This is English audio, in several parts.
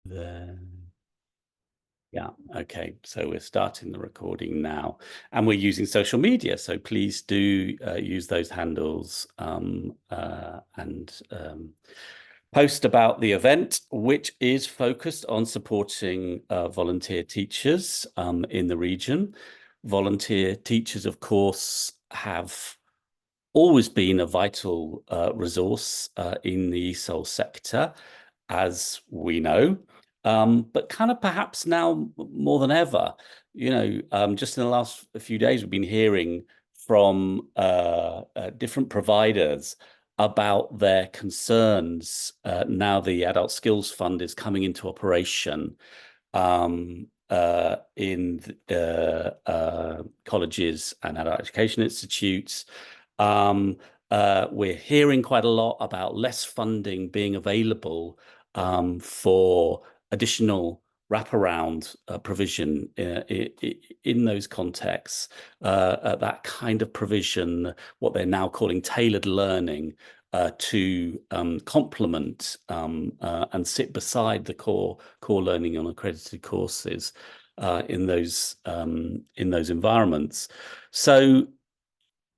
There. Yeah, okay, so we're starting the recording now, and we're using social media, so please do use those handles and post about the event, which is focused on supporting volunteer teachers in the region. Volunteer teachers, of course, have always been a vital resource in the ESOL sector, as we know. But kind of perhaps now more than ever, just in the last few days, we've been hearing from different providers about their concerns now the Adult Skills Fund is coming into operation in colleges and adult education institutes. We're hearing quite a lot about less funding being available for additional wraparound provision in those contexts, that kind of provision, what they're now calling tailored learning, to complement and sit beside the core learning on accredited courses in those environments. So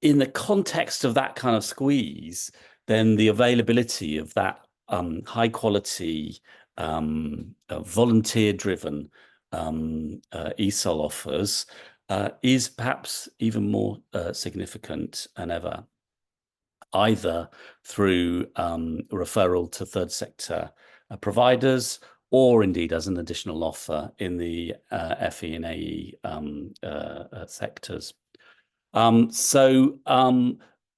in the context of that kind of squeeze, then the availability of that high quality, volunteer-driven ESOL offers is perhaps even more significant than ever, either through referral to third sector providers, or indeed as an additional offer in the FE and AE sectors.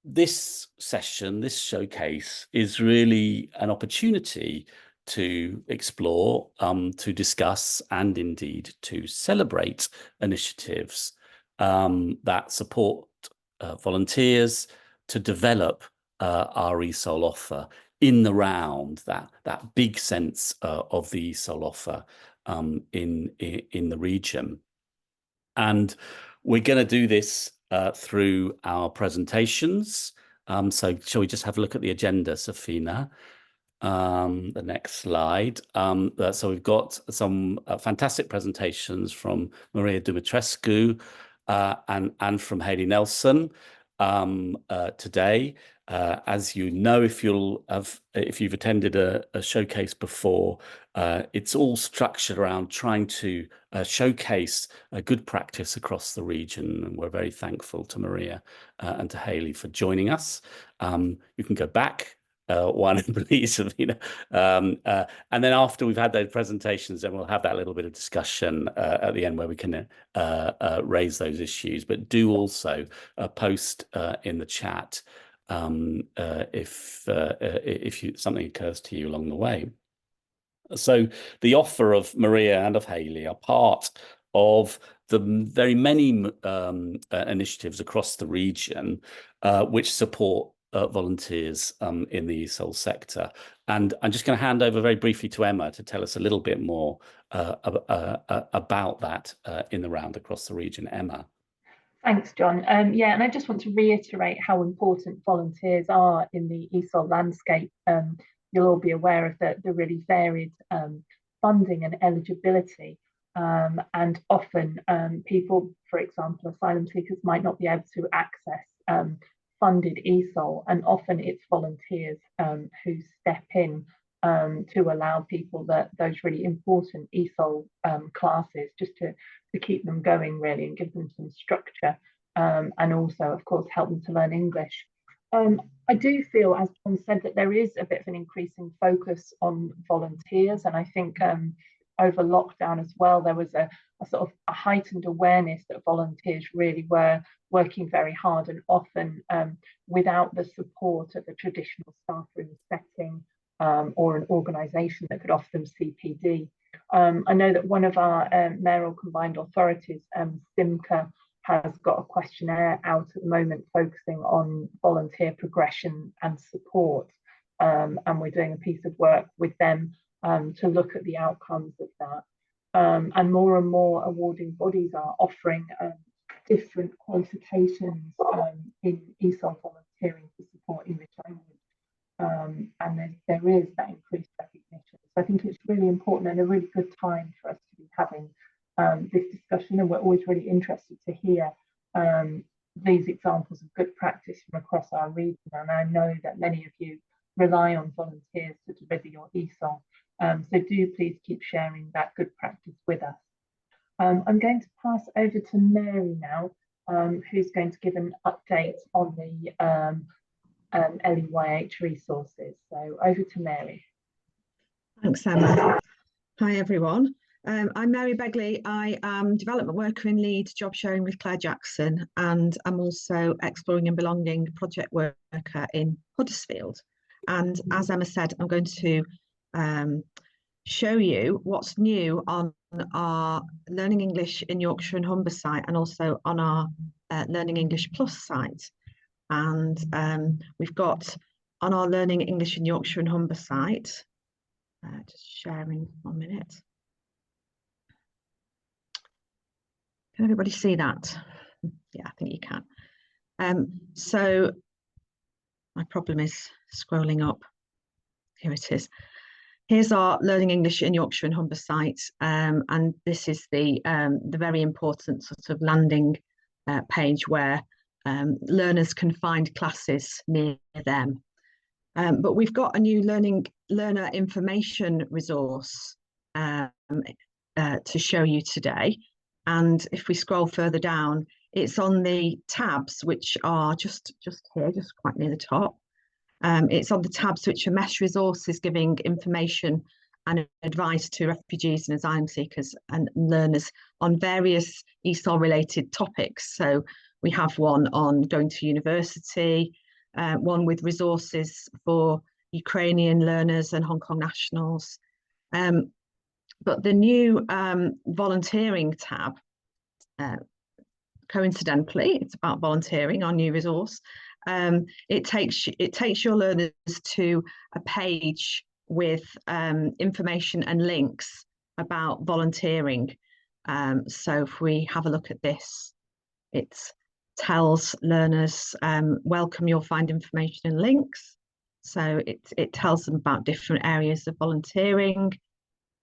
This session, this showcase, is really an opportunity to explore, to discuss, and indeed to celebrate initiatives that support volunteers to develop our ESOL offer in the round, that big sense of the ESOL offer in the region. And we're going to do this through our presentations. So shall we just have a look at the agenda, Safina? The next slide. So we've got some fantastic presentations from Maria Dumitrescu and from Hayley Nelson today. As you know, if you've attended a showcase before, it's all structured around trying to showcase a good practice across the region, and we're very thankful to Maria and to Hayley for joining us. You can go back one, please, and then after we've had those presentations, then we'll have that little bit of discussion at the end where we can raise those issues. But do also post in the chat if something occurs to you along the way. So the offer of Maria and of Hayley are part of the very many initiatives across the region which support volunteers in the ESOL sector. And I'm just going to hand over very briefly to Emma to tell us a little bit more about that in the round across the region. Emma. Thanks, John. Yeah, and I just want to reiterate how important volunteers are in the ESOL landscape. You'll all be aware of the really varied funding and eligibility. And often people, for example, asylum seekers might not be able to access funded ESOL, and often it's volunteers who step in to allow people those really important ESOL classes, just to keep them going really and give them some structure, and also of course help them to learn English. I do feel, as John said, that there is a bit of an increasing focus on volunteers, and I think over lockdown as well there was a sort of a heightened awareness that volunteers really were working very hard, and often without the support of a traditional staff room setting or an organisation that could offer them CPD. I know that one of our mayoral combined authorities, SIMCA, has got a questionnaire out at the moment focusing on volunteer progression and support, and we're doing a piece of work with them to look at the outcomes of that. And more awarding bodies are offering different qualifications in ESOL volunteering to support English language. And there is that increased recognition as So I think it's really important and a really good time for us to be having this discussion, and we're always really interested to hear these examples of good practice from across our region. And I know that many of you rely on volunteers to deliver your ESOL. So do please keep sharing that good practice with us. I'm going to pass over to Mary now, who's going to give an update on the LEYH resources. So over to Mary. Thanks, Emma. Hi, everyone. I'm Mary Begley. I am development worker in Leeds, job sharing with Claire Jackson, and I'm also exploring and belonging project worker in Huddersfield. And as Emma said, I'm going to show you what's new on our Learning English in Yorkshire and Humber site, and also on our Learning English Plus site. And we've got on our Learning English in Yorkshire and Humber site, just sharing 1 minute. Can everybody see that? Yeah, I think you can. So my problem is scrolling up. Here it is. Here's our Learning English in Yorkshire and Humber site, and this is the very important sort of landing page where learners can find classes near them. But we've got a new learner information resource to show you today. And if we scroll further down, it's on the tabs, which are just here, just quite near the top. It's on the tabs which are mesh resources, giving information and advice to refugees and asylum seekers and learners on various ESOL related topics. So we have one on going to university, one with resources for Ukrainian learners and Hong Kong nationals. But the new volunteering tab, coincidentally, it's about volunteering, our new resource. It takes your learners to a page with information and links about volunteering. So if we have a look at this, it tells learners, welcome, you'll find information and links. So it tells them about different areas of volunteering,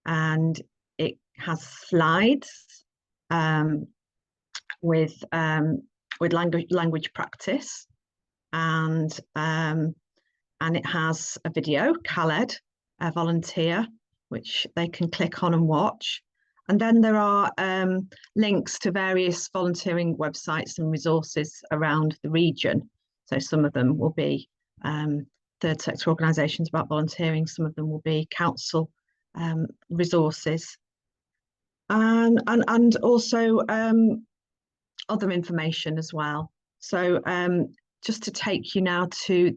and it has slides with language practice, and it has a video, Khaled, a volunteer, which they can click on and watch. And then there are links to various volunteering websites and resources around the region. So some of them will be third sector organisations about volunteering, some of them will be council resources, and also other information as well. So just to take you now to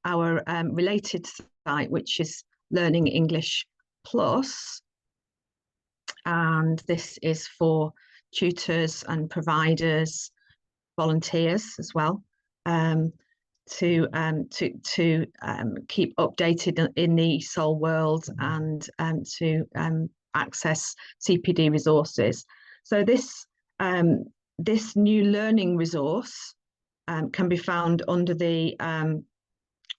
our related site, which is Learning English Plus, and this is for tutors and providers, volunteers as well, to keep updated in the ESOL world, and to access CPD resources. So this new learning resource can be found under the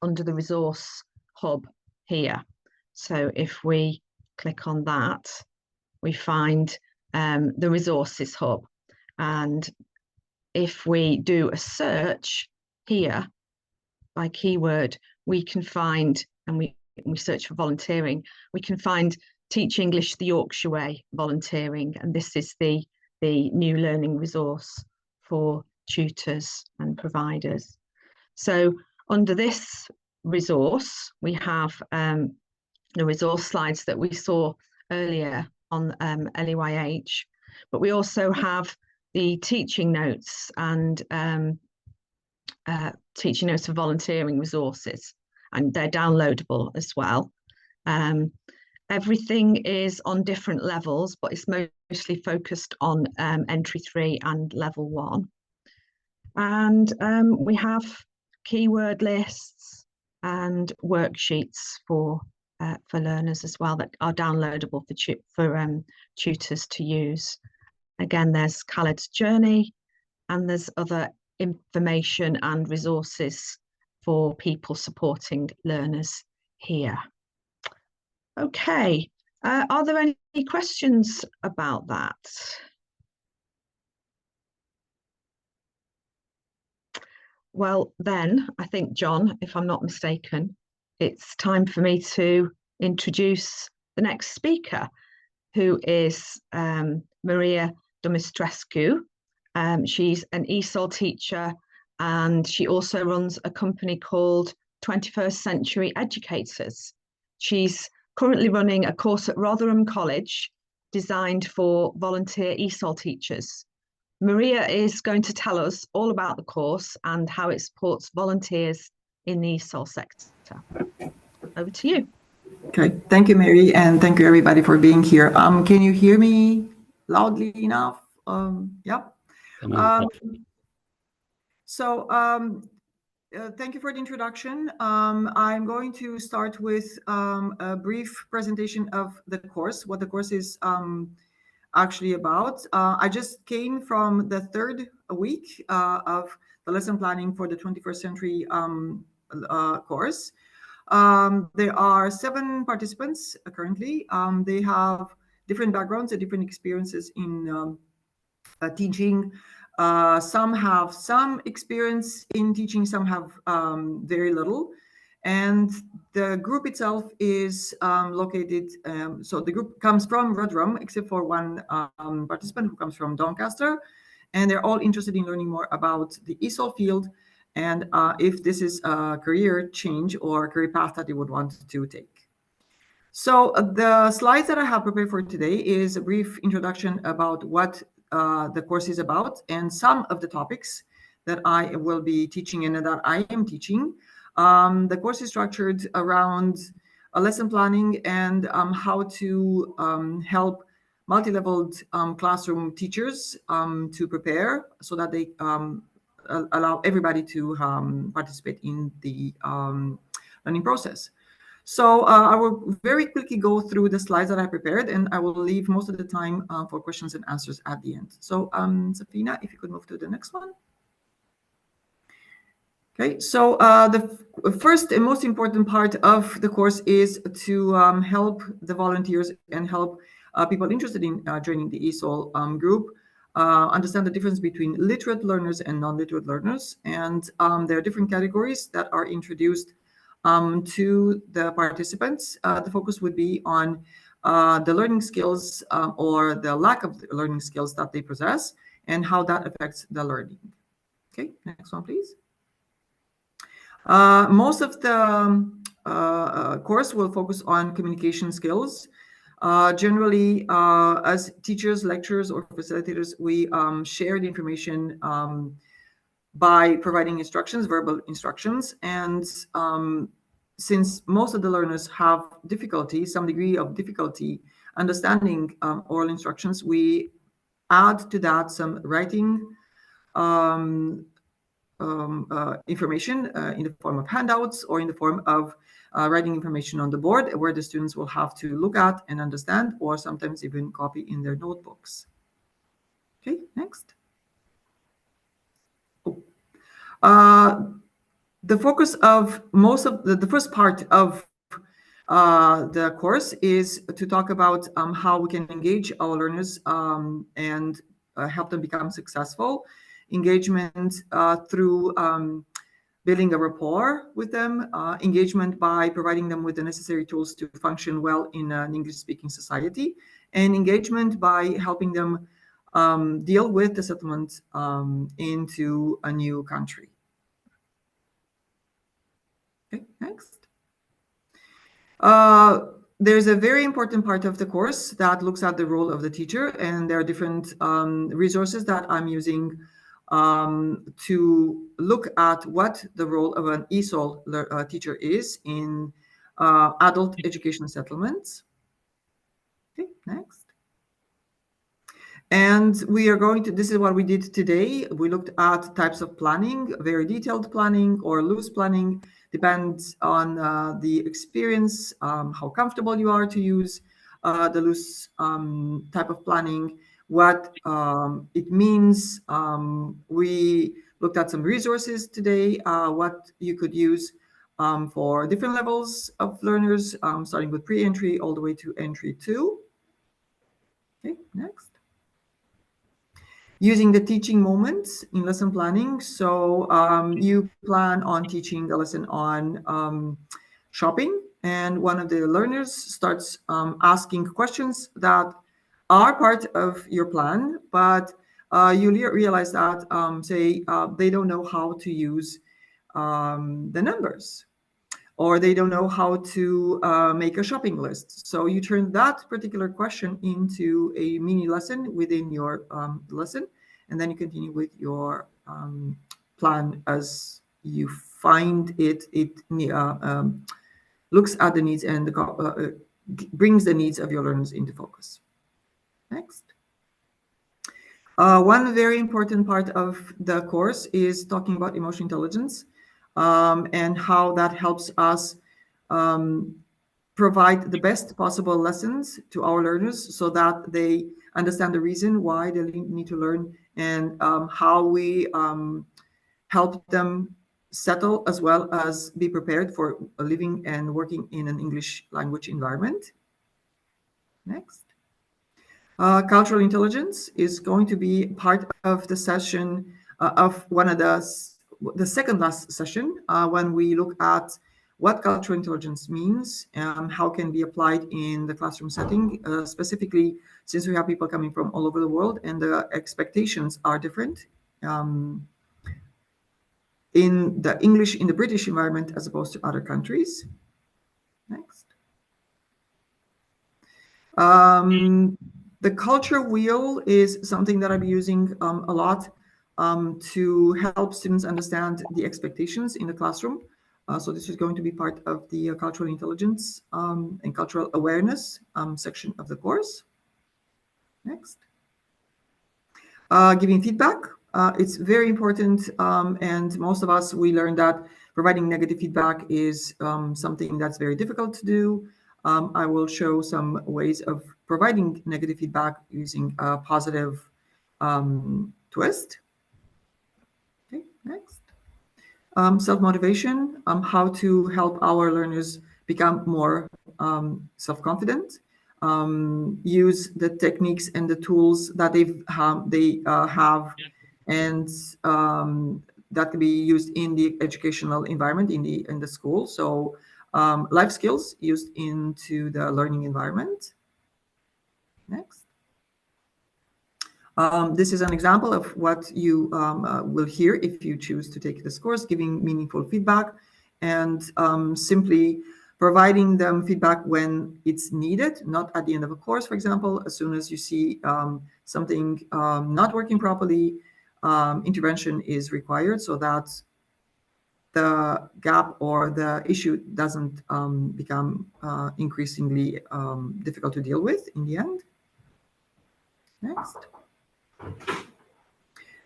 resource hub here. So if we click on that, we find the resources hub, and if we do a search here by keyword, we can find, and we search for volunteering, we can find Teach English the Yorkshire Way volunteering, and this is the new learning resource for tutors and providers. So under this resource, we have the resource slides that we saw earlier on LEYH, but we also have the teaching notes and teaching notes for volunteering resources, and they're downloadable as well. Everything is on different levels, but it's mostly focused on entry 3 and level 1. And we have keyword lists and worksheets for learners as well that are downloadable for tutors to use. Again, there's Khaled's journey, and there's other information and resources for people supporting learners here. Okay, are there any questions about that? Well, then I think, John, if I'm not mistaken, it's time for me to introduce the next speaker, who is Maria Dumitrescu. She's an ESOL teacher, and she also runs a company called 21st Century Educators. She's currently running a course at Rotherham College designed for volunteer ESOL teachers. Maria is going to tell us all about the course and how it supports volunteers in the ESOL sector. Over to you. Okay, thank you, Mary, and thank you everybody for being here. Can you hear me loudly enough? Yeah. Thank you for the introduction. I'm going to start with a brief presentation of the course, what the course is actually about. I just came from the third week of the lesson planning for the 21st century course. There are 7 participants currently. They have different backgrounds and different experiences in teaching. Some have some experience in teaching, some have very little. And the group itself is located, so the group comes from Rotherham, except for one participant who comes from Doncaster. And they're all interested in learning more about the ESOL field and if this is a career change or career path that they would want to take. So the slides that I have prepared for today is a brief introduction about what the course is about and some of the topics that I will be teaching and that I am teaching. The course is structured around a lesson planning and how to help multi-leveled classroom teachers to prepare so that they allow everybody to participate in the learning process. So I will very quickly go through the slides that I prepared, and I will leave most of the time for questions and answers at the end. So Safina, if you could move to the next one. Okay, so the first and most important part of the course is to help the volunteers and help people interested in joining the ESOL group understand the difference between literate learners and non-literate learners. And there are different categories that are introduced to the participants. The focus would be on the learning skills or the lack of learning skills that they possess and how that affects the learning. Okay, next one, please. Most of the course will focus on communication skills. Generally, as teachers, lecturers, or facilitators, we share the information by providing instructions, verbal instructions. And since most of the learners have difficulty, some degree of difficulty understanding oral instructions, we add to that some writing information in the form of handouts or in the form of writing information on the board where the students will have to look at and understand, or sometimes even copy in their notebooks. Okay, next. The focus of most of the first part of the course is to talk about how we can engage our learners and help them become successful. Engagement through building a rapport with them, engagement by providing them with the necessary tools to function well in an English-speaking society, and engagement by helping them deal with the settlement into a new country. Okay, next. There's a very important part of the course that looks at the role of the teacher, and there are different resources that I'm using to look at what the role of an ESOL teacher is in adult education settlements. Okay, next. And we are going to, this is what we did today. We looked at types of planning, very detailed planning or loose planning, depends on the experience, how comfortable you are to use the loose type of planning, what it means. We looked at some resources today, what you could use for different levels of learners, starting with pre-entry all the way to entry 2. Okay, next. Using the teaching moments in lesson planning. So you plan on teaching a lesson on shopping, and one of the learners starts asking questions that are part of your plan, but you realize that, say, they don't know how to use the numbers, or they don't know how to make a shopping list. So you turn that particular question into a mini lesson within your lesson, and then you continue with your plan as you find it. It looks at the needs and brings the needs of your learners into focus. Next. One very important part of the course is talking about emotional intelligence, and how that helps us provide the best possible lessons to our learners so that they understand the reason why they need to learn, and how we help them settle as well as be prepared for living and working in an English language environment. Next. Cultural intelligence is going to be part of the session of one of the second last session, when we look at what cultural intelligence means and how can be applied in the classroom setting, specifically since we have people coming from all over the world and the expectations are different in the British environment as opposed to other countries. Next. The culture wheel is something that I'm using a lot to help students understand the expectations in the classroom. So this is going to be part of the cultural intelligence and cultural awareness section of the course. Next. Giving feedback. It's very important, and most of us, we learned that providing negative feedback is something that's very difficult to do. I will show some ways of providing negative feedback using a positive twist. Okay, next. Self-motivation, how to help our learners become more self-confident, use the techniques and the tools that they have, and that can be used in the educational environment in the school. So life skills used into the learning environment. Next. This is an example of what you will hear if you choose to take this course, giving meaningful feedback and simply providing them feedback when it's needed, not at the end of a course, for example. As soon as you see something not working properly, intervention is required so that the gap or the issue doesn't become increasingly difficult to deal with in the end. Next.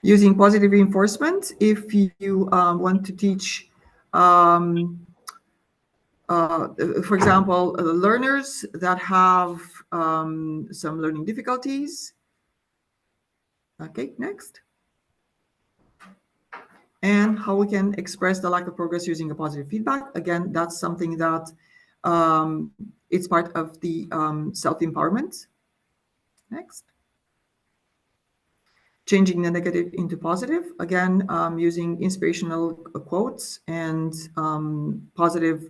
Using positive reinforcement, if you want to teach, for example, learners that have some learning difficulties. Okay, next. And how we can express the lack of progress using a positive feedback. Again, that's something that it's part of the self-empowerment. Next. Changing the negative into positive, again, using inspirational quotes and positive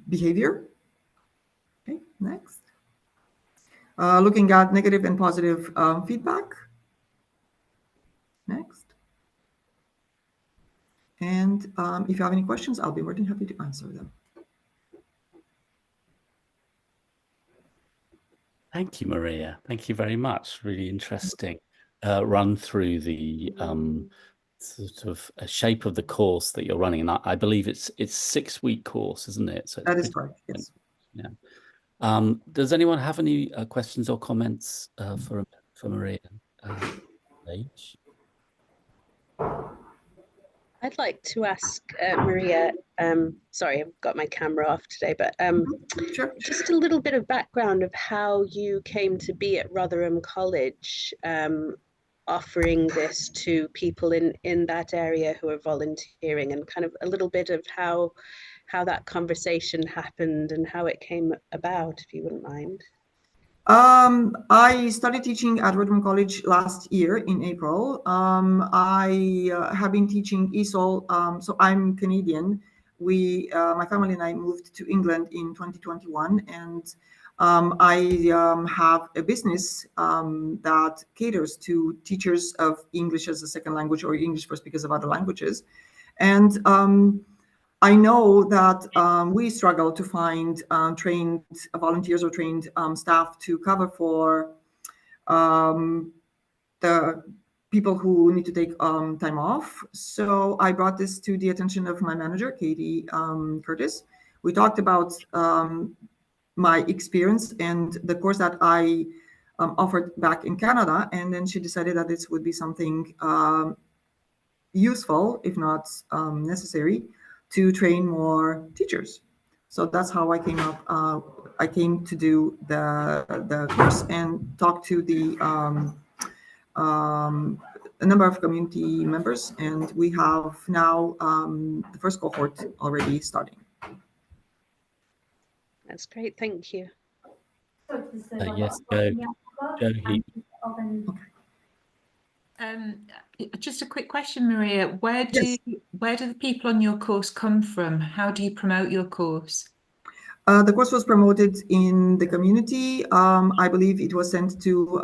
behavior. Okay, next. Looking at negative and positive feedback. Next. And if you have any questions, I'll be more than happy to answer them. Thank you, Maria. Thank you very much. Really interesting run through the sort of shape of the course that you're running. And I believe it's 6-week course, isn't it? So that is correct, yes. Yeah. Does anyone have any questions or comments for Maria? Paige? I'd like to ask Maria, sorry, I've got my camera off today, but Sure. Just a little bit of background of how you came to be at Rotherham College offering this to people in that area who are volunteering, and kind of a little bit of how that conversation happened and how it came about, if you wouldn't mind. I started teaching at Rodman College last year in April. I have been teaching ESOL. So I'm Canadian. My family and I moved to England in 2021, and I have a business that caters to teachers of English as a second language or English for speakers of other languages. And I know that we struggle to find trained volunteers or trained staff to cover for the people who need to take time off. So I brought this to the attention of my manager, Katie Curtis. We talked about my experience and the course that I offered back in Canada, and then she decided that this would be something useful, if not necessary, to train more teachers. So that's how I came up. I came to do the course and talk to a number of community members, and we have now the first cohort already starting. That's great, thank you. Yes, Joe. Just a quick question, Maria. Where do the people on your course come from? How do you promote your course? The course was promoted in the community. I believe it was sent to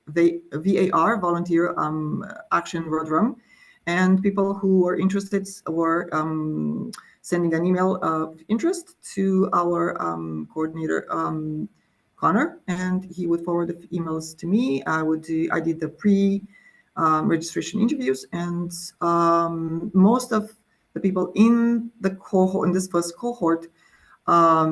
the VAR, Volunteer Action Roadrun, and people who were interested were sending an email of interest to our coordinator, Connor, and he would forward the emails to me. I did the registration interviews, and most of the people in the cohort, in this first cohort, are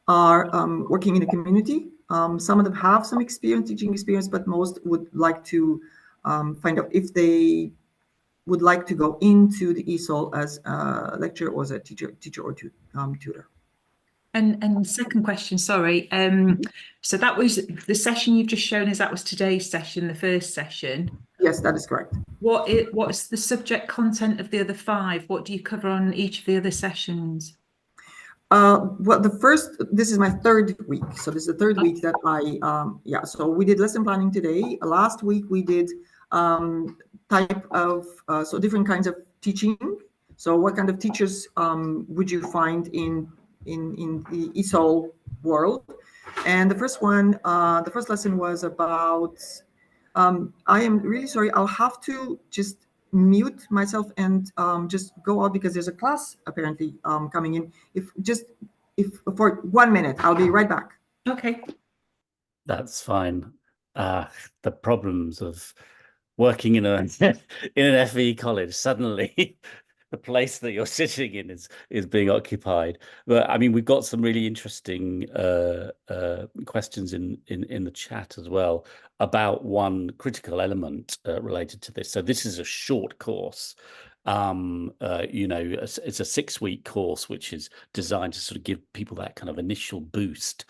working in a community. Some of them have some teaching experience, but most would like to find out if they would like to go into the ESOL as a lecturer or as a teacher or tutor. And second question, sorry. So that was the session you've just shown us. That was today's session, the first session. Yes, that is correct. What's the subject content of the other 5? What do you cover on each of the other sessions? Well, this is my 3rd week. So this is the 3rd week that so we did lesson planning today. Last week we did different kinds of teaching. So what kind of teachers would you find in the ESOL world? And the first lesson was about, I am really sorry, I'll have to just mute myself and just go out because there's a class apparently coming in. If for 1 minute, I'll be right back. Okay. That's fine. The problems of working in an FE college, suddenly the place that you're sitting in is being occupied. But I mean, we've got some really interesting questions in the chat as well about one critical element related to this. So this is a short course. It's a 6-week course which is designed to sort of give people that kind of initial boost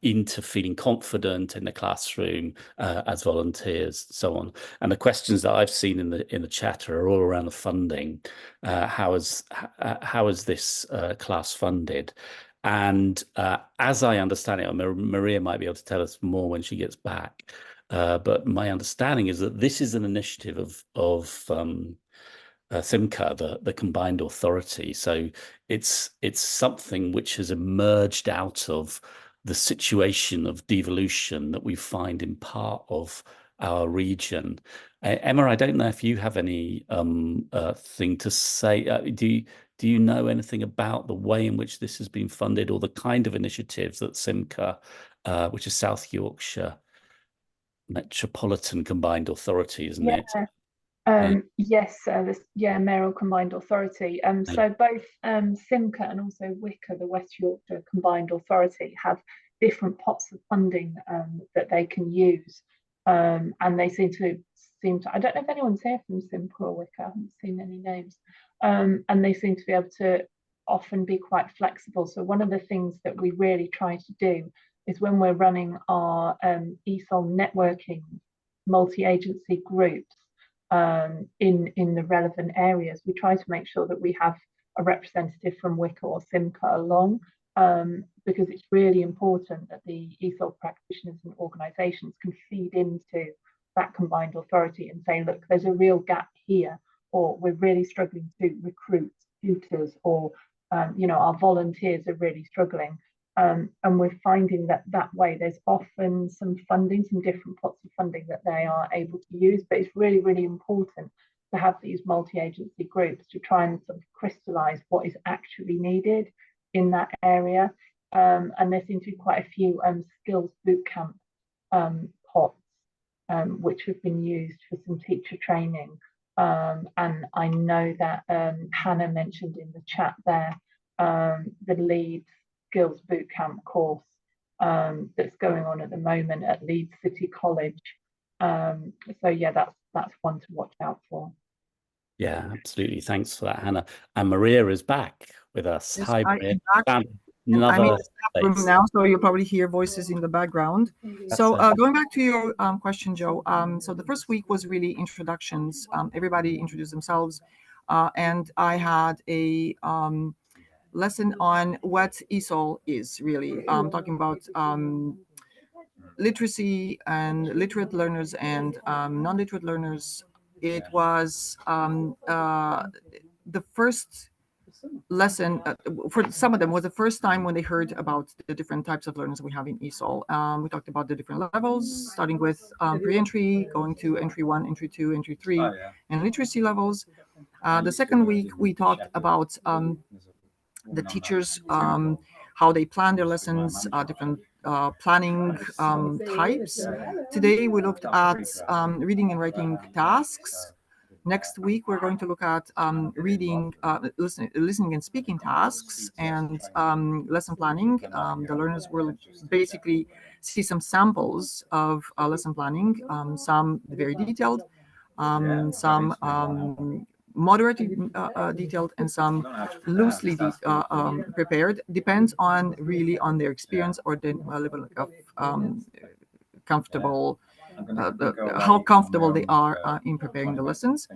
into feeling confident in the classroom as volunteers, so on. And the questions that I've seen in the chat are all around the funding. How is this class funded? And as I understand it, Maria might be able to tell us more when she gets back. But my understanding is that this is an initiative of CIMCA, the combined authority. So it's something which has emerged out of the situation of devolution that we find in part of our region. Emma, I don't know if you have any thing to say. Do you know anything about the way in which this has been funded, or the kind of initiatives that CIMCA, which is South Yorkshire Metropolitan Combined Authority, isn't it? Yes, Mayoral Combined Authority. So both CIMCA and also WICA, the West Yorkshire Combined Authority, have different pots of funding that they can use, and they seem to. I don't know if anyone's here from CIMCA or WICA. I haven't seen any names, and they seem to be able to often be quite flexible. So one of the things that we really try to do is when we're running our ESOL networking multi-agency groups in the relevant areas. We try to make sure that we have a representative from WICA or SIMCA along, because it's really important that the ESOL practitioners and organisations can feed into that combined authority and say, look, there's a real gap here, or we're really struggling to recruit tutors, or our volunteers are really struggling. And we're finding that way there's often some funding, some different pots of funding that they are able to use, but it's really, really important to have these multi-agency groups to try and sort of crystallise what is actually needed in that area. And there seem to be quite a few skills bootcamp pots which have been used for some teacher training. And I know that Hannah mentioned in the chat there the Leeds Skills Bootcamp course that's going on at the moment at Leeds City College. So yeah, that's one to watch out for. Yeah, absolutely. Thanks for that, Hannah. And Maria is back with us. Yes, Hi, Maria. I'm in the staff room now, so you'll probably hear voices in the background. So going back to your question, Joe, so the first week was really introductions. Everybody introduced themselves, and I had a lesson on what ESOL is really, talking about literacy and literate learners and non-literate learners. It was the first lesson for some of them was the first time when they heard about the different types of learners we have in ESOL. We talked about the different levels, starting with pre-entry, going to entry 1, entry 2, entry 3, and literacy levels. The second week, we talked about the teachers, how they plan their lessons, different planning types. Today, we looked at reading and writing tasks. Next week, we're going to look at reading, listening and speaking tasks and lesson planning. The learners will basically see some samples of lesson planning, some very detailed, some moderately detailed, and some loosely prepared. Depends on really on their experience or the level of comfortable, how comfortable they are in preparing the lessons.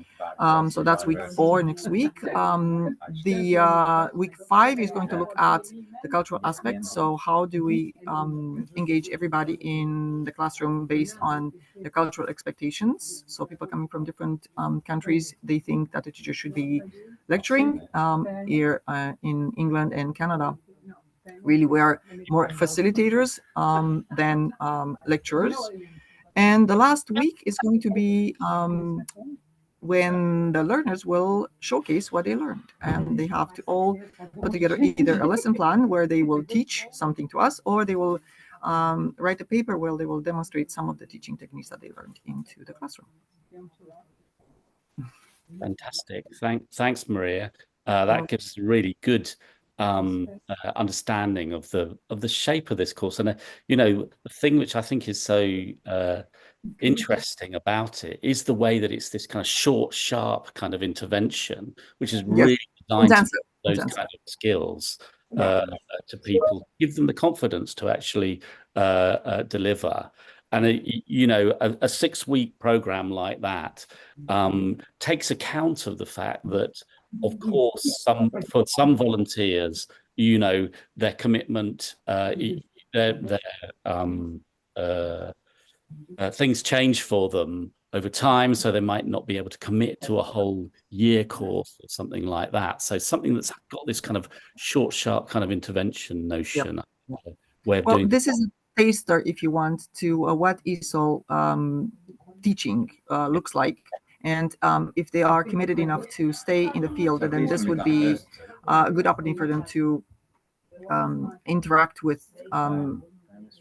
So that's week 4 next week. The week 5 is going to look at the cultural aspects. So how do we engage everybody in the classroom based on the cultural expectations? So people coming from different countries, they think that the teacher should be lecturing. Here in England and Canada, really we are more facilitators than lecturers. And the last week is going to be when the learners will showcase what they learned, and they have to all put together either a lesson plan where they will teach something to us, or they will write a paper where they will demonstrate some of the teaching techniques that they learned into the classroom. Fantastic. Thanks, Maria. That gives a really good understanding of the shape of this course. And the thing which I think is so interesting about it is the way that it's this kind of short, sharp kind of intervention, which is really designed to those kind of skills to people, give them the confidence to actually deliver. And a 6-week program like that takes account of the fact that, of course, for some volunteers, their commitment, things change for them over time, so they might not be able to commit to a whole year course or something like that. So something that's got this kind of short, sharp kind of intervention notion. Way of doing this is a taster, if you want, to what ESOL teaching looks like. And if they are committed enough to stay in the field, then this would be a good opportunity for them to interact with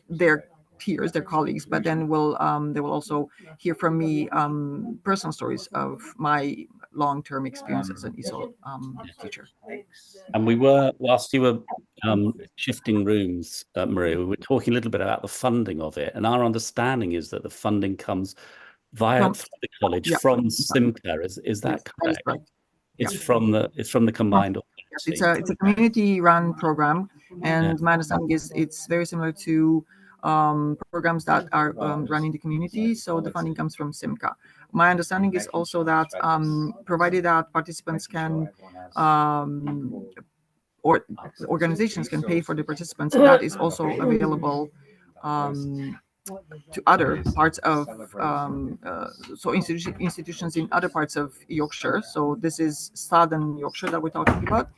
their peers, their colleagues, but then they will also hear from me personal stories of my long-term experience as an ESOL teacher. And we were, whilst you were shifting rooms, Maria, we were talking a little bit about the funding of it, and our understanding is that the funding comes via the college from SIMCA. Is that correct? It's from the combined. Yes, it's a community-run program, and my understanding is it's very similar to programs that are run in the community. So the funding comes from SIMCA. My understanding is also that provided that participants can or organizations can pay for the participants, that is also available to other parts of so institutions in other parts of Yorkshire. So this is Southern Yorkshire that we're talking about,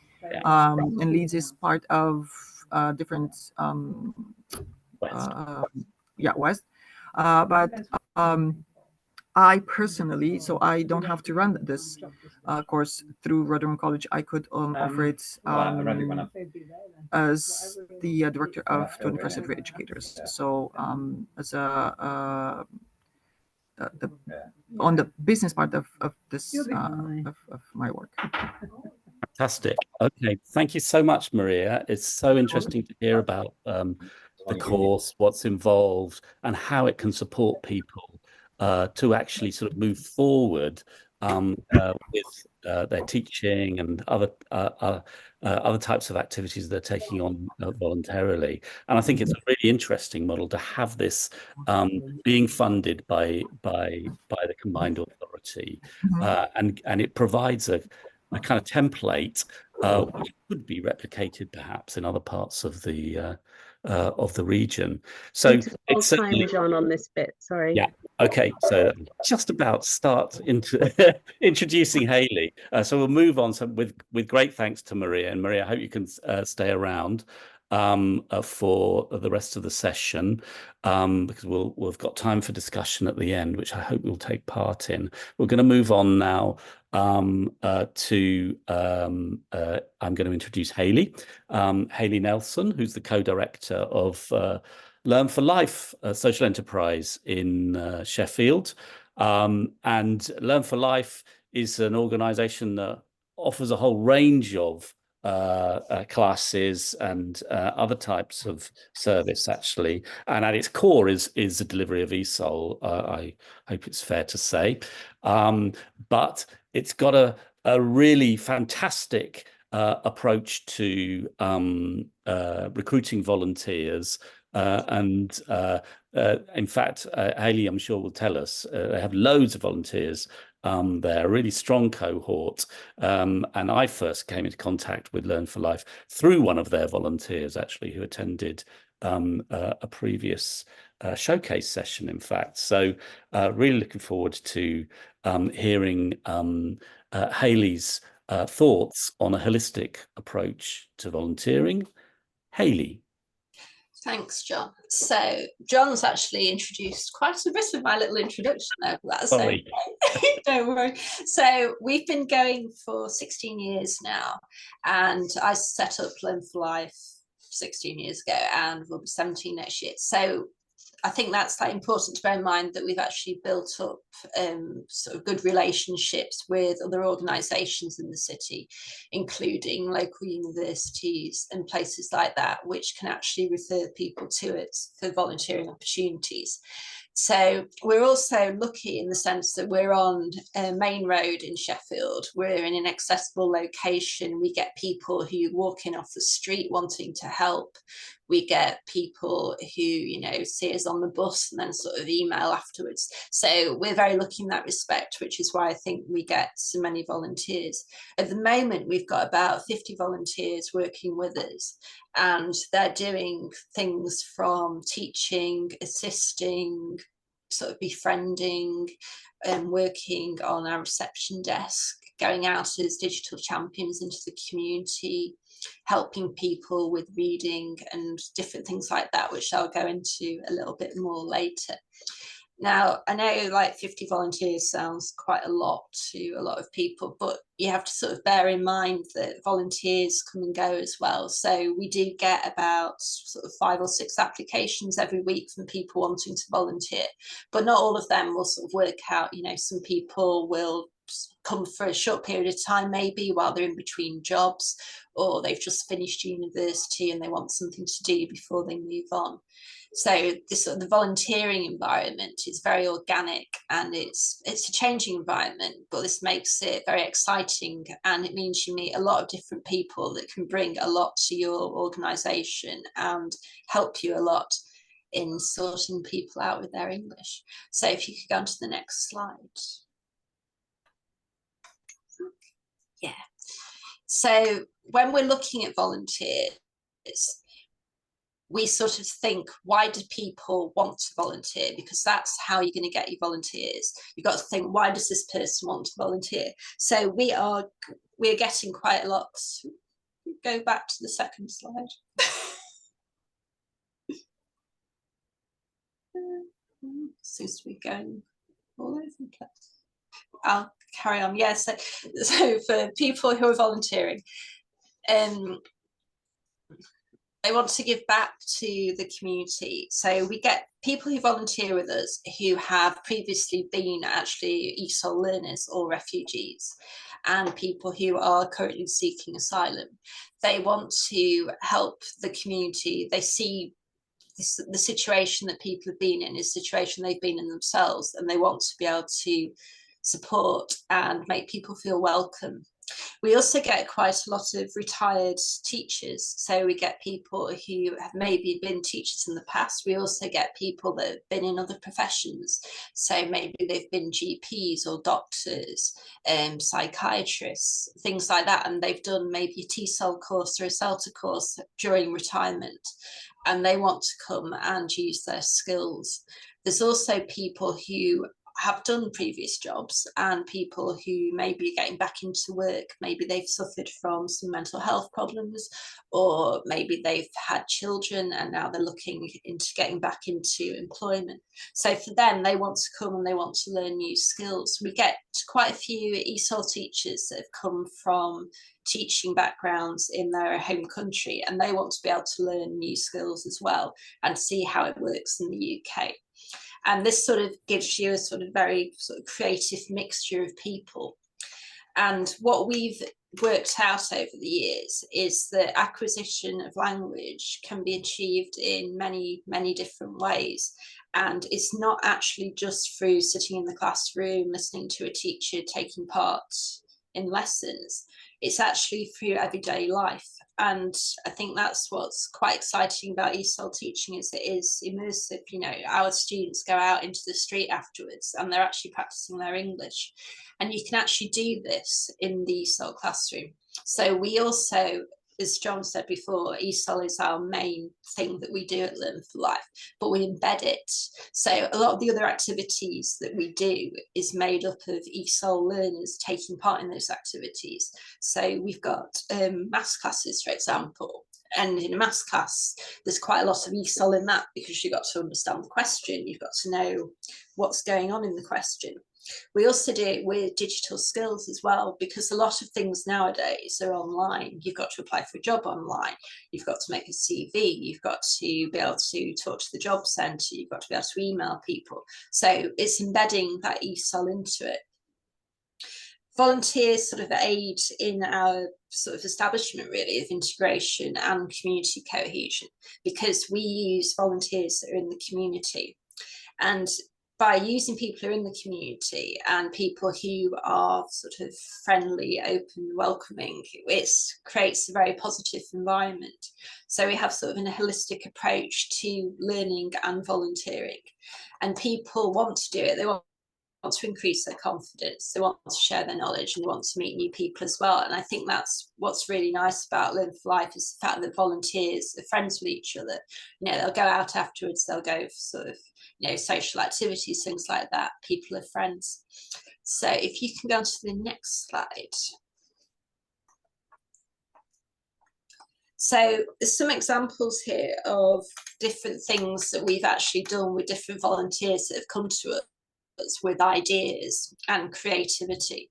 and Leeds is part of different West. But I personally, so I don't have to run this course through Rotherham College. I could offer it as the director of 21st Century Educators. So as on the business part of this of my work. Fantastic. Okay, thank you so much, Maria. It's so interesting to hear about the course, what's involved, and how it can support people to actually sort of move forward with their teaching and other types of activities they're taking on voluntarily. And I think it's a really interesting model to have this being funded by the combined authority, and it provides a kind of template which could be replicated perhaps in other parts of the region. So it's time, John, on this bit. Sorry. Yeah. Okay. So just about start into introducing Hayley. So we'll move on. So with great thanks to Maria, and Maria, I hope you can stay around for the rest of the session, because we've got time for discussion at the end, which I hope we'll take part in. We're going to move on now to I'm going to introduce Hayley, Hayley Nelson, who's the co-director of Learn for Life, a social enterprise in Sheffield. And Learn for Life is an organisation that offers a whole range of classes and other types of service, actually. And at its core is the delivery of ESOL, I hope it's fair to say. But it's got a really fantastic approach to recruiting volunteers. And in fact, Hayley, I'm sure, will tell us they have loads of volunteers. They're a really strong cohort. And I first came into contact with Learn for Life through one of their volunteers, actually, who attended a previous showcase session, in fact. So really looking forward to hearing Hayley's thoughts on a holistic approach to volunteering. Hayley. Thanks, John. So John's actually introduced quite a bit of my little introduction there. That's Sorry. Don't worry. So we've been going for 16 years now, and I set up Learn for Life 16 years ago, and we'll be 17 next year. So I think that's important to bear in mind, that we've actually built up sort of good relationships with other organisations in the city, including local universities and places like that, which can actually refer people to it for volunteering opportunities. So we're also lucky in the sense that we're on a main road in Sheffield. We're in an accessible location. We get people who walk in off the street wanting to help. We get people who, see us on the bus and then sort of email afterwards. So we're very lucky in that respect, which is why I think we get so many volunteers. At the moment, we've got about 50 volunteers working with us, and they're doing things from teaching, assisting, sort of befriending, and working on our reception desk, going out as digital champions into the community, helping people with reading and different things like that, which I'll go into a little bit more later. Now, I know like 50 volunteers sounds quite a lot to a lot of people, but you have to sort of bear in mind that volunteers come and go as well. So we do get about sort of 5 or 6 applications every week from people wanting to volunteer, but not all of them will sort of work out. Some people will come for a short period of time, maybe while they're in between jobs, or they've just finished university and they want something to do before they move on. So the volunteering environment is very organic, and it's a changing environment, but this makes it very exciting, and it means you meet a lot of different people that can bring a lot to your organisation and help you a lot. in sorting people out with their English. So if you could go on to the next slide. Yeah. So when we're looking at volunteers, we sort of think, why do people want to volunteer? Because that's how you're going to get your volunteers. You've got to think, why does this person want to volunteer? So we're getting quite a lot. Go back to the second slide. Seems to be going all over the place. I'll carry on. Yes. Yeah, so for people who are volunteering, they want to give back to the community. So we get people who volunteer with us who have previously been actually ESOL learners or refugees, and people who are currently seeking asylum. They want to help the community. They see the situation that people have been in is a situation they've been in themselves, and they want to be able to support and make people feel welcome. We also get quite a lot of retired teachers. So we get people who have maybe been teachers in the past. We also get people that have been in other professions. So maybe they've been GPs or doctors, psychiatrists, things like that. And they've done maybe a TESOL course or a CELTA course during retirement. And they want to come and use their skills. There's also people who have done previous jobs and people who may be getting back into work. Maybe they've suffered from some mental health problems, or maybe they've had children and now they're looking into getting back into employment. So for them, they want to come and they want to learn new skills. We get quite a few ESOL teachers that have come from teaching backgrounds in their home country, and they want to be able to learn new skills as well and see how it works in the UK. And this sort of gives you a sort of very sort of creative mixture of people. And what we've worked out over the years is that acquisition of language can be achieved in many, many different ways. And it's not actually just through sitting in the classroom, listening to a teacher, taking part in lessons. It's actually through everyday life. And I think that's what's quite exciting about ESOL teaching, is it is immersive. You know, our students go out into the street afterwards and they're actually practicing their English. And you can actually do this in the ESOL classroom. So we also, as John said before, ESOL is our main thing that we do at Learn for Life, but we embed it. So a lot of the other activities that we do is made up of ESOL learners taking part in those activities. So we've got maths classes, for example, and in a maths class, there's quite a lot of ESOL in that, because you've got to understand the question, you've got to know what's going on in the question. We also do it with digital skills as well, because a lot of things nowadays are online. You've got to apply for a job online, you've got to make a CV, you've got to be able to talk to the job centre, you've got to be able to email people. So it's embedding that ESOL into it. Volunteers sort of aid in our sort of establishment, really, of integration and community cohesion, because we use volunteers that are in the community. And by using people who are in the community and people who are sort of friendly, open, welcoming, it creates a very positive environment. So we have sort of a holistic approach to learning and volunteering, and people want to do it. They want to increase their confidence, they want to share their knowledge, and they want to meet new people as well. And I think that's what's really nice about Learn for Life, is the fact that volunteers are friends with each other. You know, they'll go out afterwards, they'll go for sort of, you know, social activities, things like that. People are friends. So if you can go on to the next slide. So there's some examples here of different things that we've actually done with different volunteers that have come to us with ideas and creativity.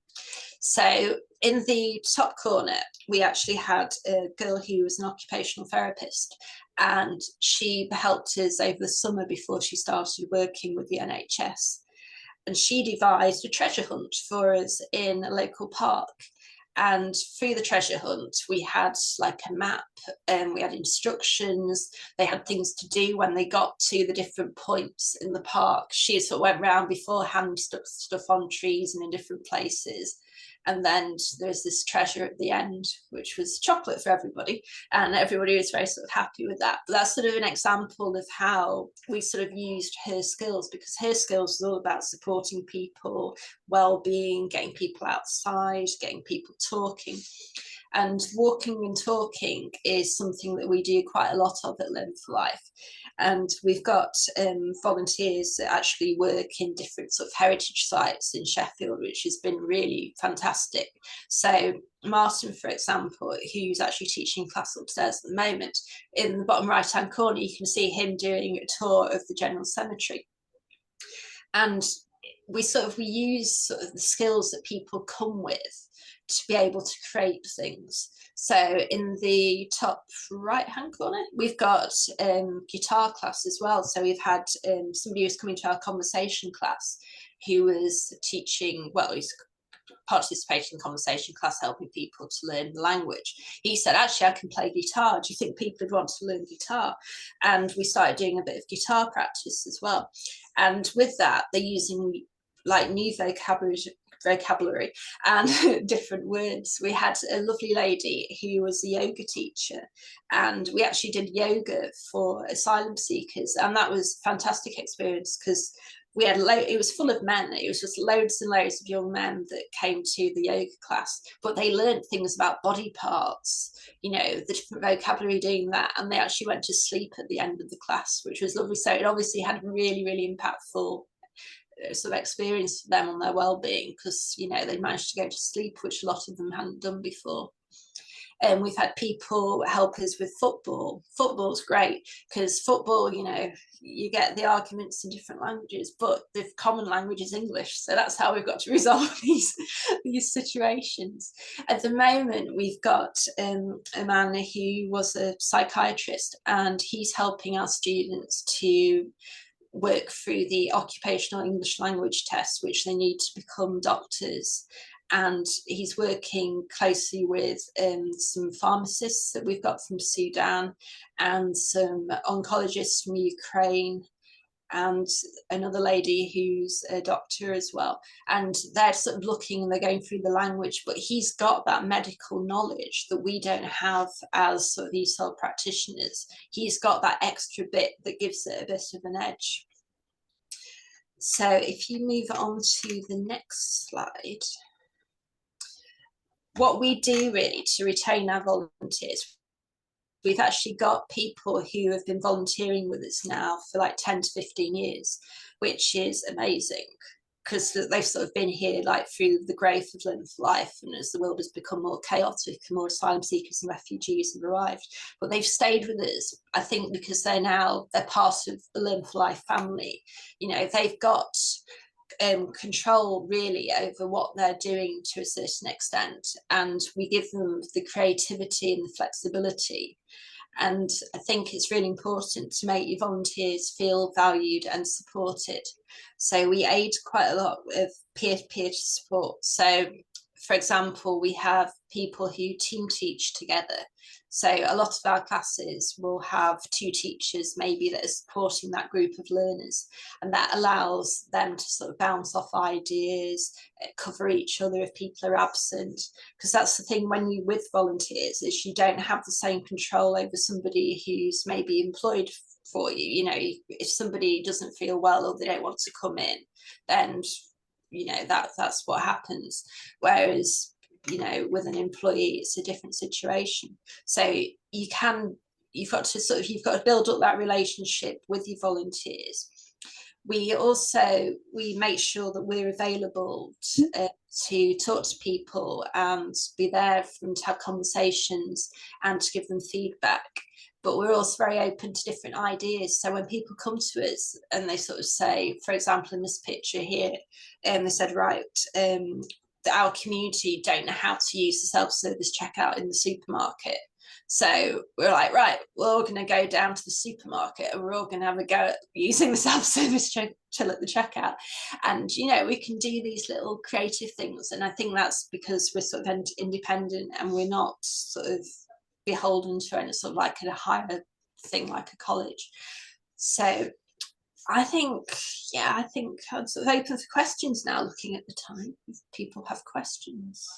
So in the top corner, we actually had a girl who was an occupational therapist, and she helped us over the summer before she started working with the NHS. And she devised a treasure hunt for us in a local park. And through the treasure hunt, we had like a map, and we had instructions. They had things to do when they got to the different points in the park. She sort of went round beforehand, stuck stuff on trees and in different places. And then there's this treasure at the end, which was chocolate for everybody. And everybody was very sort of happy with that. But that's sort of an example of how we sort of used her skills, because her skills was all about supporting people, well-being, getting people outside, getting people talking. And walking and talking is something that we do quite a lot of at Learn for Life. And we've got volunteers that actually work in different sort of heritage sites in Sheffield, which has been really fantastic. So Martin, for example, who's actually teaching class upstairs at the moment, in the bottom right-hand corner, you can see him doing a tour of the General Cemetery. And we use sort of the skills that people come with to be able to create things. So in the top right hand corner, we've got guitar class as well. So we've had somebody who's coming to our conversation class who was teaching, well, he's participating in conversation class, helping people to learn the language. He said, actually, I can play guitar. Do you think people would want to learn guitar? And we started doing a bit of guitar practice as well. And with that, they're using like new vocabulary and different words. We had a lovely lady who was a yoga teacher, and we actually did yoga for asylum seekers, and that was a fantastic experience because we had it was full of men. It was just loads and loads of young men that came to the yoga class, but they learned things about body parts, you know, the different vocabulary doing that, and they actually went to sleep at the end of the class, which was lovely. So it obviously had a really, really impactful sort of experience for them on their well-being, because, you know, they managed to go to sleep, which a lot of them hadn't done before. And we've had people help us with football. Football's great because football, you know, you get the arguments in different languages, but the common language is English. So that's how we've got to resolve these situations. At the moment, we've got a man who was a psychiatrist, and he's helping our students to work through the occupational English language test, which they need to become doctors. And he's working closely with some pharmacists that we've got from Sudan and some oncologists from Ukraine and another lady who's a doctor as well. And they're sort of looking, they're going through the language, but he's got that medical knowledge that we don't have as sort of ESOL practitioners. He's got that extra bit that gives it a bit of an edge. So if you move on to the next slide, what we do really to retain our volunteers, we've actually got people who have been volunteering with us now for like 10 to 15 years, which is amazing because they've sort of been here like through the growth of Learn for Life, and as the world has become more chaotic and more asylum seekers and refugees have arrived. But they've stayed with us, I think, because they're part of the Learn for Life family. You know, they've got control really over what they're doing to a certain extent, and we give them the creativity and the flexibility. And I think it's really important to make your volunteers feel valued and supported. So we aid quite a lot of peer-to-peer support. So for example, we have people who team teach together. So a lot of our classes will have 2 teachers maybe that are supporting that group of learners, and that allows them to sort of bounce off ideas, cover each other if people are absent, because that's the thing when you're with volunteers is you don't have the same control over somebody who's maybe employed for you. You know, if somebody doesn't feel well or they don't want to come in, then, you know, that's what happens. Whereas, you know, with an employee, it's a different situation. So you've got to build up that relationship with your volunteers. We make sure that we're available to talk to people and be there for them to have conversations and to give them feedback. But we're also very open to different ideas. So when people come to us and they sort of say, for example, in this picture here, they said, right, our community don't know how to use the self-service checkout in the supermarket. So we're like, right, we're all going to go down to the supermarket and we're all going to have a go at using the self-service till at the checkout. And, you know, we can do these little creative things. And I think that's because we're sort of independent and we're not sort of beholden to any sort of like a higher thing like a college. So I think, yeah, I think I'm sort of open for questions now, looking at the time, if people have questions.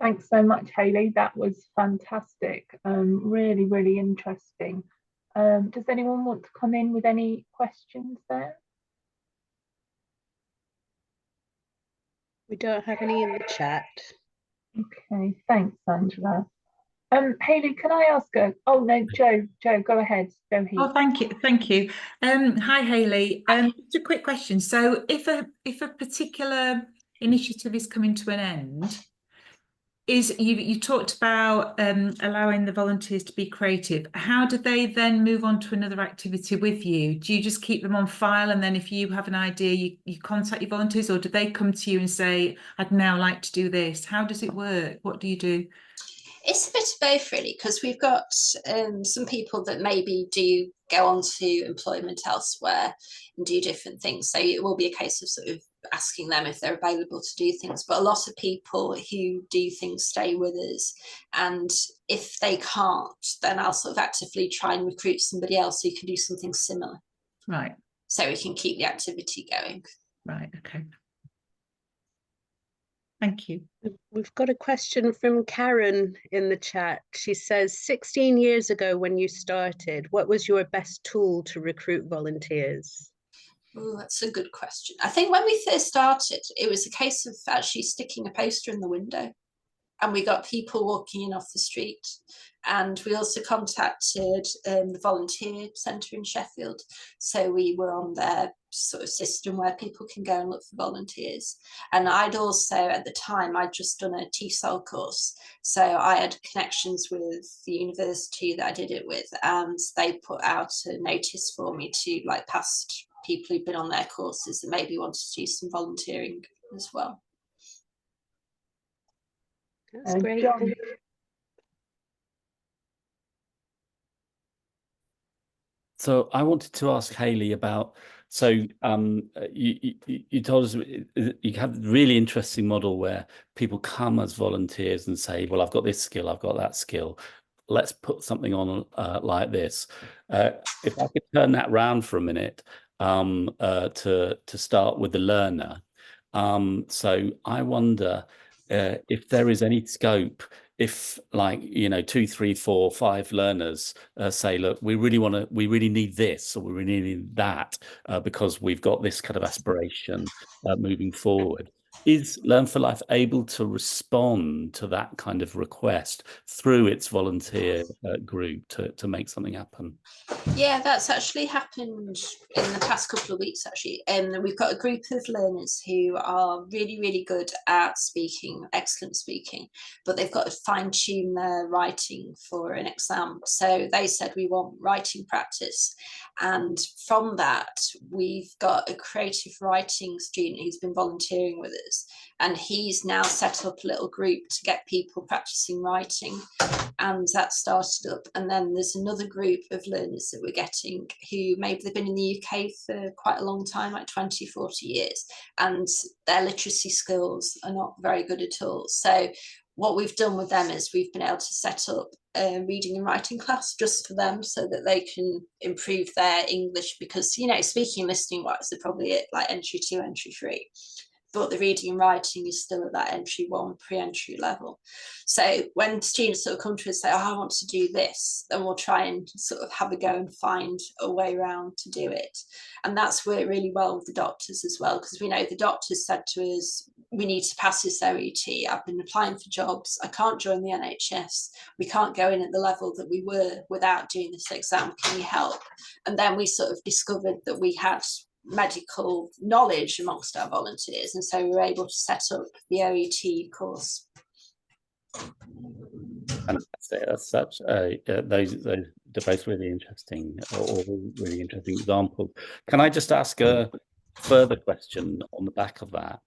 Thanks so much, Hayley. That was fantastic. Really, really interesting. Does anyone want to come in with any questions there? We don't have any in the chat. Okay, thanks, Angela. Hayley, can I ask a, oh no, Jo, go ahead. Go Oh, ahead. thank you, thank you. Hi, Hayley. Just a quick question. So, if a particular initiative is coming to an end, you talked about allowing the volunteers to be creative. How do they then move on to another activity with you? Do you just keep them on file, and then if you have an idea, you contact your volunteers, or do they come to you and say, "I'd now like to do this"? How does it work? What do you do? It's a bit of both, really, because we've got some people that maybe do go on to employment elsewhere and do different things. So it will be a case of sort of asking them if they're available to do things. But a lot of people who do things stay with us. And if they can't, then I'll sort of actively try and recruit somebody else who can do something similar. Right. So we can keep the activity going. Right. Okay. Thank you. We've got a question from Karen in the chat. She says, 16 years ago when you started, what was your best tool to recruit volunteers? Oh, that's a good question. I think when we first started, it was a case of actually sticking a poster in the window, and we got people walking in off the street. And we also contacted the volunteer centre in Sheffield. So we were on their sort of system where people can go and look for volunteers. And I'd also, at the time, I'd just done a ESOL course. So I had connections with the university that I did it with, and they put out a notice for me to like past people who'd been on their courses and maybe wanted to do some volunteering as well. That's great. John. So I wanted to ask Hayley about, so you told us you have a really interesting model where people come as volunteers and say, well, I've got this skill, I've got that skill. Let's put something on like this. If I could turn that round for a minute to start with the learner. So I wonder if there is any scope, if like, you know, 2, 3, 4, 5 learners say, look, we really need this, or we really need that because we've got this kind of aspiration moving forward. Is Learn for Life able to respond to that kind of request through its volunteer group to make something happen? Yeah, that's actually happened in the past couple of weeks, actually. We've got a group of learners who are really, really good at speaking, excellent speaking, but they've got to fine tune their writing for an exam. So they said, we want writing practice. And from that, we've got a creative writing student who's been volunteering with us. And he's now set up a little group to get people practicing writing. And that started up. And then there's another group of learners that we're getting who maybe they've been in the UK for quite a long time, like 20, 40 years, and their literacy skills are not very good at all. So what we've done with them is we've been able to set up a reading and writing class just for them so that they can improve their English, because, you know, speaking and listening wise, they're probably at like entry 2, entry 3. But the reading and writing is still at that entry 1 pre-entry level. So when students sort of come to us and say, oh, I want to do this, then we'll try and sort of have a go and find a way around to do it. And that's worked really well with the doctors as well, because we know the doctors said to us, we need to pass this OET. I've been applying for jobs. I can't join the NHS. We can't go in at the level that we were without doing this exam. Can you help? And then we sort of discovered that we had medical knowledge amongst our volunteers, and so we were able to set up the OET course. Fantastic. That's such they're both really interesting, or really interesting examples. Can I just ask a further question on the back of that?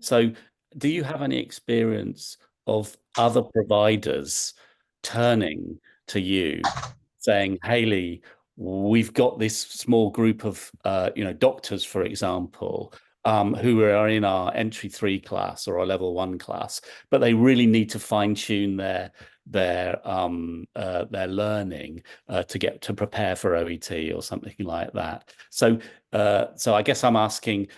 So do you have any experience of other providers turning to you saying, Hayley, we've got this small group of, you know, doctors, for example, who are in our entry 3 class or our level 1 class, but they really need to fine tune their learning to prepare for OET or something like that. So I guess I'm asking,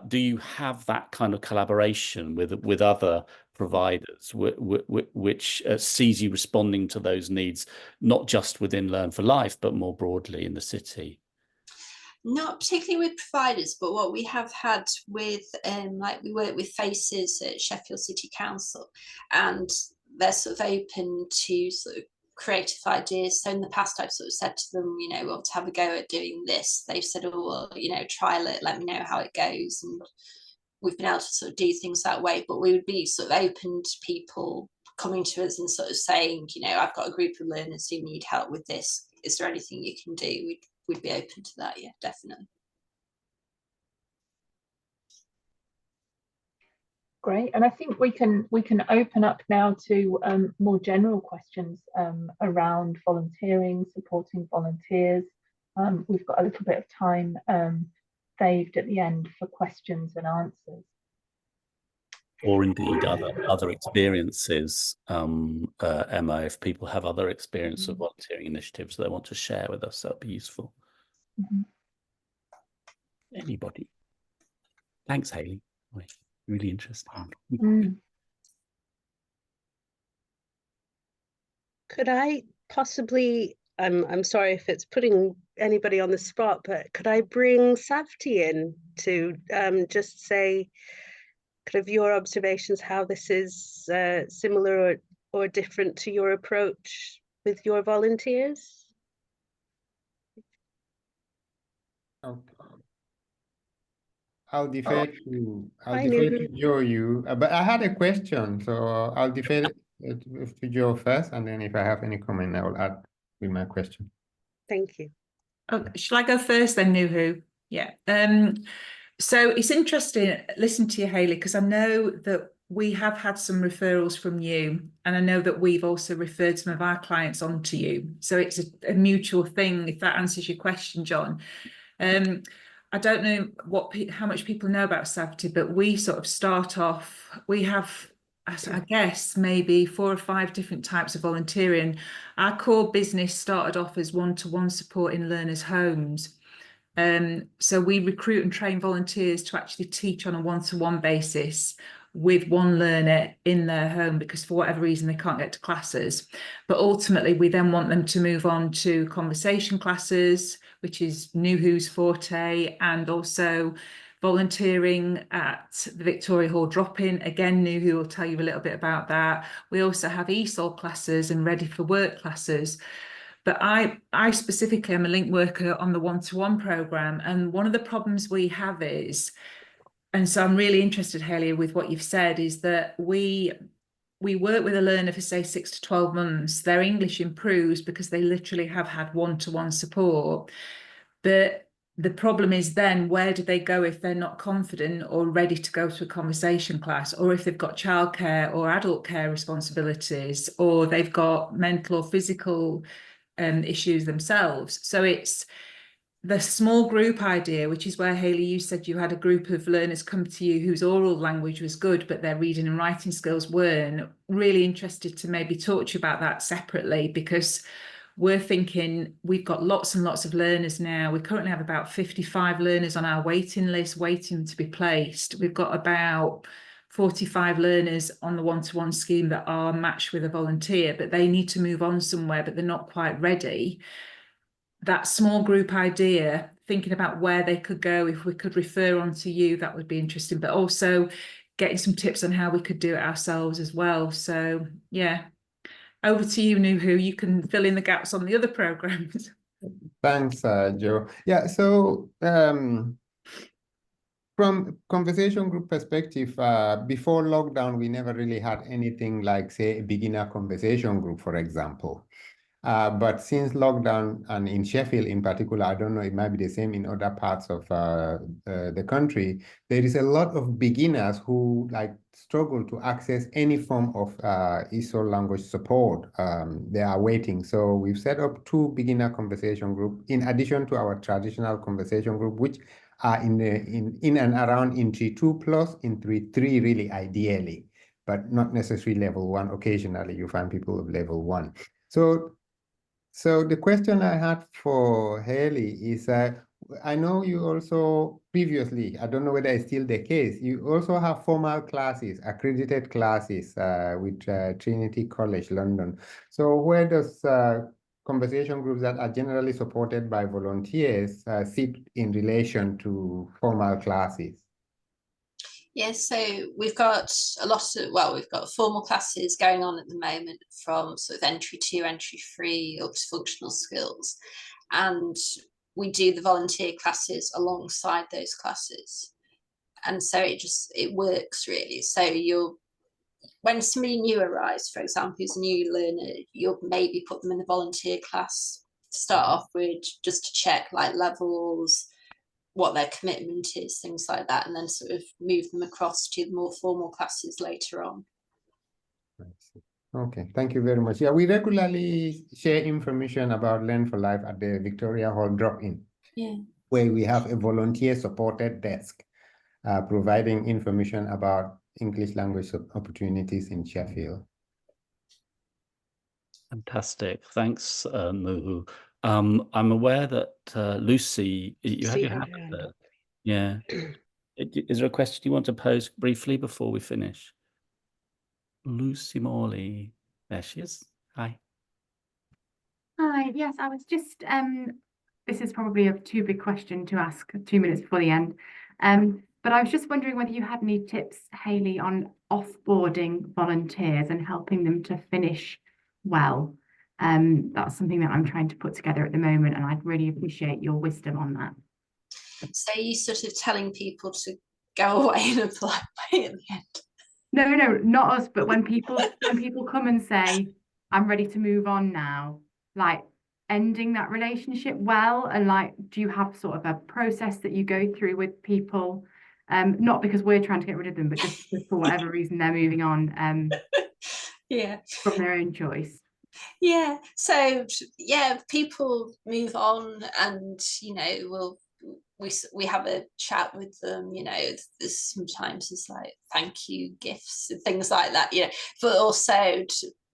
do you have that kind of collaboration with other providers which sees you responding to those needs, not just within Learn for Life, but more broadly in the city? Not particularly with providers, but what we have had with, like we work with Faces at Sheffield City Council, and they're sort of open to sort of creative ideas. So in the past, I've sort of said to them, you know, we want to have a go at doing this. They've said, oh, well, you know, trial it, let me know how it goes. And we've been able to sort of do things that way, but we would be sort of open to people coming to us and sort of saying, you know, I've got a group of learners who need help with this. Is there anything you can do? We'd be open to that. Yeah, definitely. Great, and I think we can open up now to more general questions around volunteering, supporting volunteers. We've got a little bit of time saved at the end for questions and answers. Or indeed other experiences, Emma, if people have other experience of volunteering initiatives they want to share with us, that'd be useful. Anybody? Thanks, Hayley. Really interesting. Could I possibly, I'm sorry if it's putting anybody on the spot, but could I bring Savti in to just say kind of your observations, how this is similar or different to your approach with your volunteers? I'll defer to Joe, but I had a question, so I'll defer to Joe first, and then if I have any comment, I will add with my question. Thank you. Oh, shall I go first then, Nuhu? Yeah. So it's interesting listening to you, Hayley, because I know that we have had some referrals from you, and I know that we've also referred some of our clients on to you. So it's a mutual thing, if that answers your question, John. I don't know how much people know about Savti, but we sort of start off, we have, I guess, maybe 4 or 5 different types of volunteering. Our core business started off as one-to-one support in learners' homes. So we recruit and train volunteers to actually teach on a one-to-one basis with one learner in their home, because for whatever reason they can't get to classes. But ultimately we then want them to move on to conversation classes, which is Nuhu's forte, and also volunteering at the Victoria Hall drop-in. Again, Nuhu will tell you a little bit about that. We also have ESOL classes and ready for work classes. But I specifically am a link worker on the one-to-one programme, and one of the problems we have is, and so I'm really interested, Hayley, with what you've said, is that we work with a learner for, say, 6 to 12 months. Their English improves because they literally have had one-to-one support. But the problem is then, where do they go if they're not confident or ready to go to a conversation class, or if they've got childcare or adult care responsibilities, or they've got mental or physical issues themselves. So it's the small group idea, which is where, Hayley, you said you had a group of learners come to you whose oral language was good, but their reading and writing skills weren't. Really interested to maybe talk to you about that separately, because we're thinking we've got lots and lots of learners now. We currently have about 55 learners on our waiting list waiting to be placed. We've got about 45 learners on the one-to-one scheme that are matched with a volunteer, but they need to move on somewhere, but they're not quite ready. That small group idea, thinking about where they could go, if we could refer on to you, that would be interesting, but also getting some tips on how we could do it ourselves as well. So yeah, over to you, Nuhu. You can fill in the gaps on the other programs. Thanks, Joe. Yeah, so from conversation group perspective, before lockdown, we never really had anything like, say, a beginner conversation group, for example. But since lockdown, and in Sheffield in particular, I don't know, it might be the same in other parts of the country, there is a lot of beginners who struggle to access any form of ESOL language support. They are waiting. So we've set up 2 beginner conversation groups in addition to our traditional conversation group, which are in and around entry 2 plus, entry 3 really ideally, but not necessarily level 1. Occasionally you find people of level 1. So the question I had for Haley is, I know you also previously, I don't know whether it's still the case, you also have formal classes, accredited classes with Trinity College London. So where does conversation groups that are generally supported by volunteers sit in relation to formal classes? Yes, so we've got a lot of, well, we've got formal classes going on at the moment from sort of entry 2, entry 3 up to functional skills. And we do the volunteer classes alongside those classes. And so it works really. So when somebody new arrives, for example, who's a new learner, you'll maybe put them in the volunteer class to start off with, just to check like levels, what their commitment is, things like that, and then sort of move them across to the more formal classes later on. Okay, thank you very much. Yeah, we regularly share information about Learn for Life at the Victoria Hall drop-in, where we have a volunteer-supported desk providing information about English language opportunities in Sheffield. Fantastic. Thanks, Muhu. I'm aware that Lucy, you have your hand up. Yeah. Is there a question you want to pose briefly before we finish? Lucy Morley. There she is. Hi. Hi. Yes, I was just this is probably a too big question to ask 2 minutes before the end. But I was just wondering whether you had any tips, Haley, on offboarding volunteers and helping them to finish well. That's something that I'm trying to put together at the moment, and I'd really appreciate your wisdom on that. So you sort of telling people to go away in a polite way at the end? No, not us, but when people come and say, I'm ready to move on now, like ending that relationship well, and like, do you have sort of a process that you go through with people? Not because we're trying to get rid of them, but just for whatever reason they're moving on from their own choice. Yeah. So yeah, people move on, and we have a chat with them. There's sometimes it's like thank you gifts and things like that. But also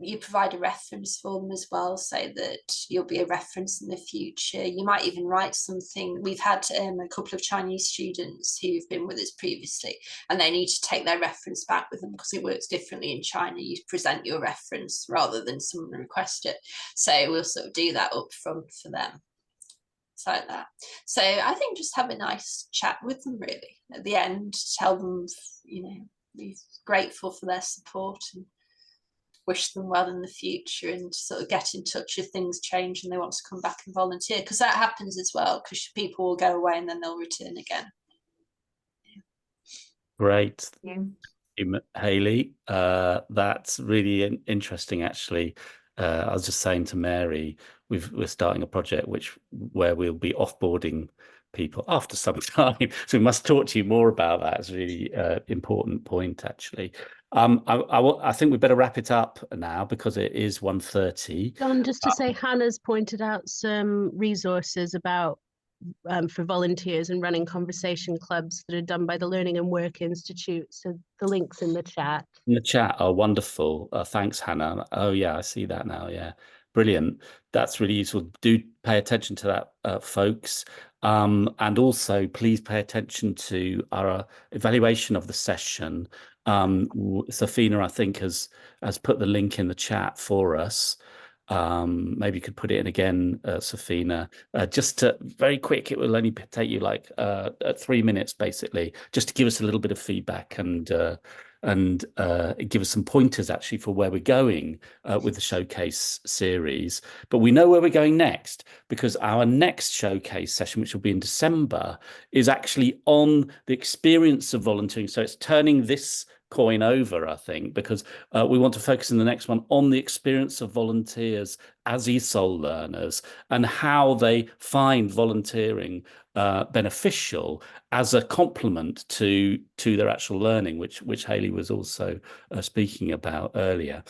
you provide a reference for them as well, so that you'll be a reference in the future. You might even write something. We've had a couple of Chinese students who've been with us previously, and they need to take their reference back with them because it works differently in China. You present your reference rather than someone request it. So we'll sort of do that up front for them. Like that. So I think just have a nice chat with them really at the end, tell them be grateful for their support and wish them well in the future, and sort of get in touch if things change and they want to come back and volunteer, because that happens as well, because people will go away and then they'll return again. Great. Haley, that's really interesting actually. I was just saying to Mary, we're starting a project where we'll be offboarding people after some time. So we must talk to you more about that. It's a really important point, actually. I think we better wrap it up now because it is 1:30. John, just to say, Hannah's pointed out some resources about for volunteers and running conversation clubs that are done by the Learning and Work Institute. So the link's in the chat. In the chat. Oh, wonderful. Thanks, Hannah. Oh, yeah, I see that now. Yeah, brilliant. That's really useful. Do pay attention to that, folks. And also, please pay attention to our evaluation of the session. Safina, I think, has put the link in the chat for us. Maybe you could put it in again, Safina. Just very quick, it will only take you like 3 minutes, basically, just to give us a little bit of feedback and give us some pointers actually for where we're going with the showcase series. But we know where we're going next, because our next showcase session, which will be in December, is actually on the experience of volunteering. So it's turning this coin over, I think, because we want to focus in the next one on the experience of volunteers as ESOL learners and how they find volunteering beneficial as a complement to their actual learning, which Haley was also speaking about earlier.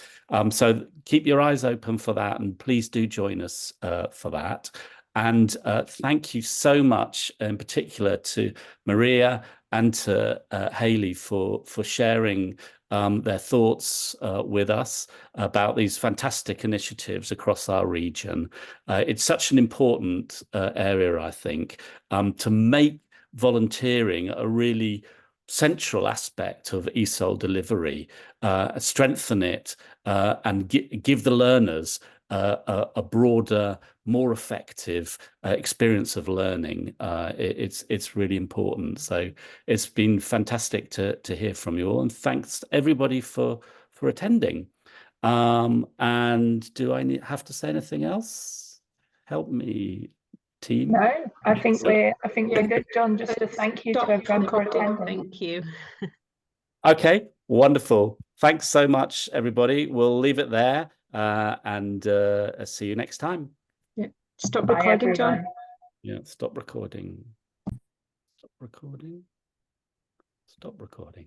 So keep your eyes open for that, and please do join us for that. And thank you so much, in particular to Maria and to Hayley for sharing their thoughts with us about these fantastic initiatives across our region. It's such an important area, I think, to make volunteering a really central aspect of ESOL delivery, strengthen it, and give the learners a broader, more effective experience of learning. It's really important. So it's been fantastic to hear from you all, and thanks everybody for attending. And do I have to say anything else? Help me, team. No, I think we're good, John. Just a thank you to everyone for attending. Thank you. Okay, wonderful. Thanks so much, everybody. We'll leave it there, and see you next time. Yeah. Stop Bye, recording, John. everyone. Yeah, stop recording. Stop recording. Stop recording.